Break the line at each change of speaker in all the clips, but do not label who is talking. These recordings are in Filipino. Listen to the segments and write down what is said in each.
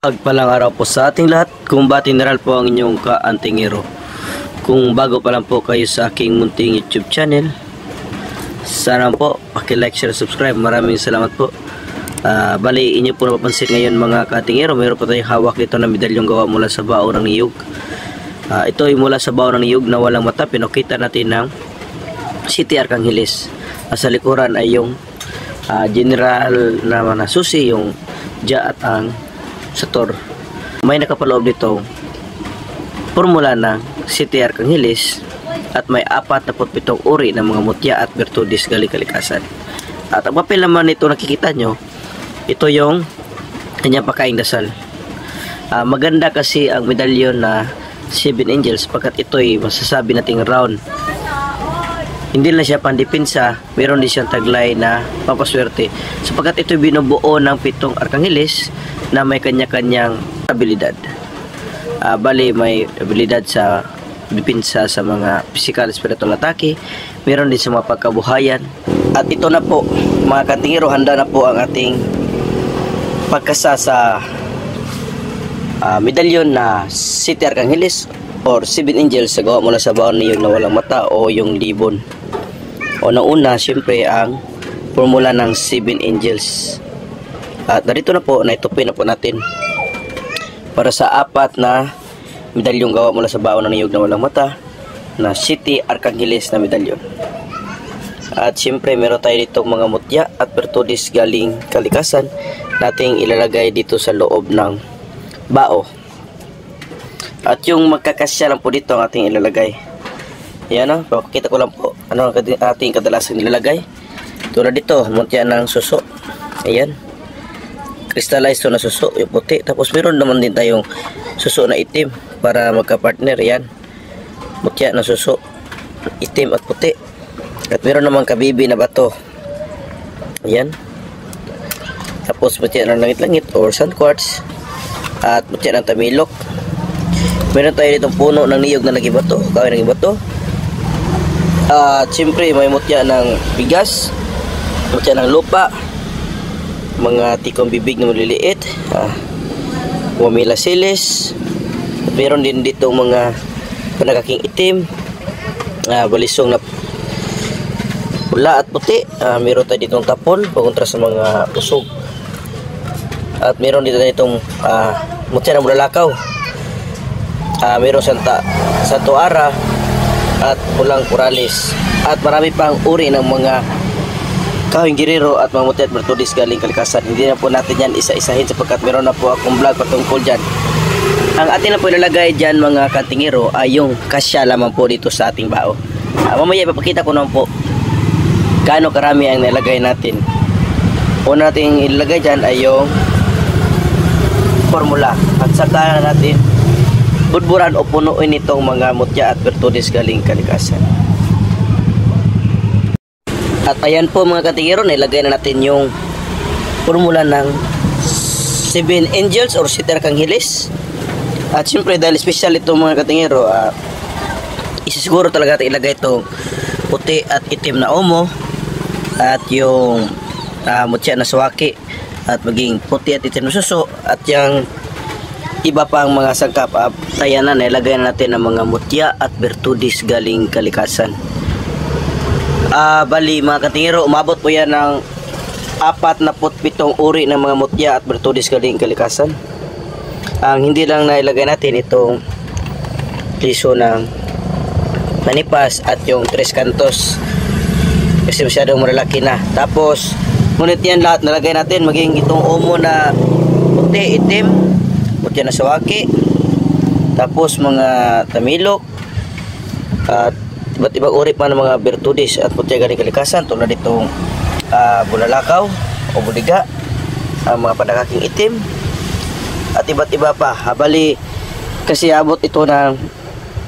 Pagpalang araw po sa ating lahat, Kumba General po ang inyong kaantingero. Kung bago pa lang po kayo sa aking munting YouTube channel, sana po paki-like, share, subscribe. Maraming salamat po. Bali, inyo po napapansin ngayon mga kaantingero, mayroon po tayong hawak dito na medalyong gawa mula sa bao ng niyog. Ito ay mula sa bao ng niyog na walang mata. Pinakita natin ng City Arcangheles. Sa likuran ay yung general na susi, yung ja at ang Sator. May nakapaloob dito formula ng City Arcangheles at may 47 uri ng mga mutya at bertudis galing kalikasan. At ang papel naman nito nakikita nyo, ito yung kanyang pakaing dasal. Maganda kasi ang medalyon na 7 Angels pagkat ito ay masasabi nating round. Hindi lang siya pandepensa, meron din siyang taglay na papaswerte sapagkat ito binubuo ng 7 Arcangheles na may kanya-kanyang abilidad. Bali, may abilidad sa depensa sa mga physical spiritual atake, meron din sa mga pagkabuhayan. At ito na po mga katingero, handa na po ang ating pagkasa sa medalyon na City Arcangheles or 7 Angels sa gawa mula sa baon niyog na walang mata o yung libon. Una-una, siyempre ang formula ng 7 Angels. At narito na po, naitupin na po natin para sa 4 na medalyong gawa mula sa baon ng niyog na walang mata na City Arcangheles na medalyon. At siyempre meron tayo ditong mga mutya at bertudis galing kalikasan nating ilalagay dito sa loob ng bao. At yung magkakasya lang po dito ang ating ilalagay. Yan o, pakita ko lang po ano ang ating kadalasan nilalagay. Tulad dito, mutya ng suso. Ayan, crystallized na suso, yung puti. Tapos meron naman din tayong suso na itim para magka-partner. Yan, mutya ng suso, itim at puti. At meron naman kabibi na bato. Ayan. Tapos mutya ng langit-langit or sand quartz. At mutya ng tamilok. Meron tayo ditong puno ng niyog na nagibato, kawin ng ibato. At siyempre may mutya ng bigas, mutya ng lupa, mga tikong bibig na maliliit, wamila silis. Meron din dito mga panagaking itim, balisong na pula at puti. Meron tayo ditong tapon pakontra sa mga usog. At meron dito itong mutya ng bulalakaw. Meron Santo Ara at pulang Corales. At marami pang uri ng mga kawing girero at mga mutya at bertudis galing kalikasan. Hindi na po natin yan isa-isahin sapagkat meron na po akong vlog patungkol dyan. Ang atin na po ilalagay dyan mga katingero ay yung kasya lamang po dito sa ating bao. Mamaya ipapakita ko naman po gaano karami ang nilagay natin. Una natin ilalagay dyan ay yung formula at saka natin budburan o punuin itong mga mutya at bertudis galing kalikasan. At ayan po mga katingero, nilagay na natin yung formula ng 7 Angels or City Arcangheles. At siyempre dahil special itong mga katingero, isisiguro talaga natin ilagay itong puti at itim na omo at yung mutya na suwaki at maging puti at itim na suso at yung iba pang mga sangkap. Ayan na, nilagay na natin ang mga mutya at bertudis galing kalikasan. Bali mga katingero, umabot po yan ng 47 uri ng mga mutya at bertudis galing kalikasan. Ang hindi lang nailagay natin itong piso ng manipas at yung 3 kantos kasi masyadong malalaki na. Tapos ngunit yan lahat nalagay natin, maging itong omo na puti, itim, mutya na sawaki, tapos mga tamilok at iba't ibang uri pa ng mga bertudis at mutya galing kalikasan tulad itong bulalakaw o budiga, mga panakaking itim at iba't iba pa. Bali kasi abot ito ng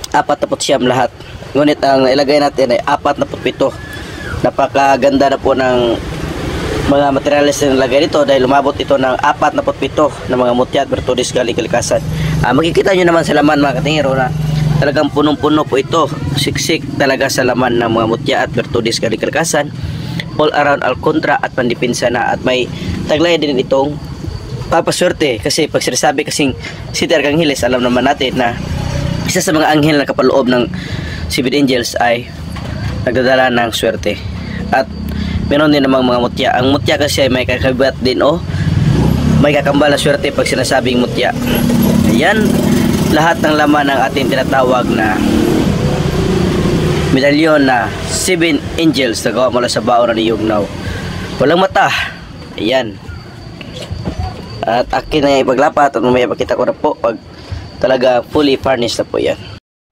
49 lahat, ngunit ang ilagay natin ay 47. Napakaganda na po ng mga materials na nilagay dito dahil lumabot ito ng 47 na mga mutya at bertudis galing kalikasan. Makikita nyo naman sa laman mga katingero na talagang punong-puno po ito, siksik talaga sa laman ng mga mutya at bertudis galing kalikasan. all around Alcontra at pandepensa na, at may taglay din itong papaswerte. Kasi pag sinasabi kasing City Arcanggeles, alam naman natin na isa sa mga anghel na kapaloob ng 7 angels ay nagdadala ng swerte. At meron din namang mga mutya. Ang mutya kasi ay may kakabibat din o may kakambal na swerte pag sinasabing mutya. Ayan, lahat ng laman ng ating tinatawag na medalyon na 7 angels na gawa mula sa baon ni Yugnaw. Walang mata. Ayan. At akin na ipaglapat at mamaya pakita ko na po pag talaga fully furnished na po yan.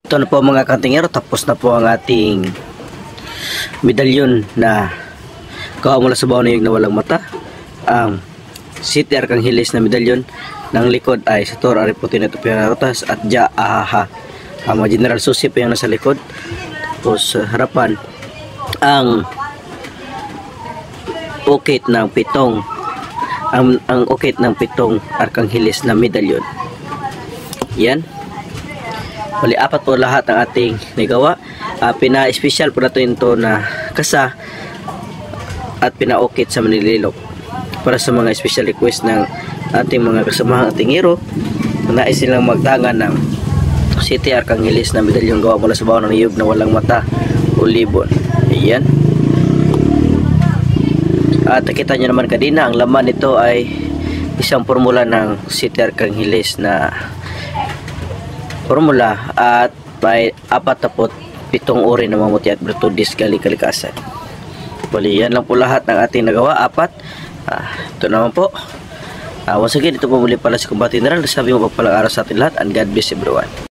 Ito na po mga kantingero, tapos na po ang ating medalyon na gawa mula sa baon ni Yugnaw walang mata. Ang City Arcanggeles na medalyon ng likod ay sa Tor Ariputi na Tupianarotas at Ja Ahaha. Ang mga General Susi po yung nasa likod. Tapos sa harapan ang ukit ng pitong ang ukit ng pitong Arcanggeles na medalyon. Yan. Bali, apat po lahat ng ating nagawa. Pina-special po na ito na kasa at pinaukit sa Manililok para sa mga special request ng ating mga kasamahang tingero na nais silang magtangan ng City Arcanggeles na medalyon gawa mula sa baon ng niyog na walang mata o libon. Ayan. At nakita nyo naman kanina, ang laman nito ay isang formula ng City Arcanggeles na formula at may 47 uri ng mga mutya at virtudes kalikasan. Bali, yan lang po lahat ng ating nagawa. Ito naman po. Once again, ito po muli pala si Combat General. Sabi mo pa palang araw sa atin lahat and God bless everyone.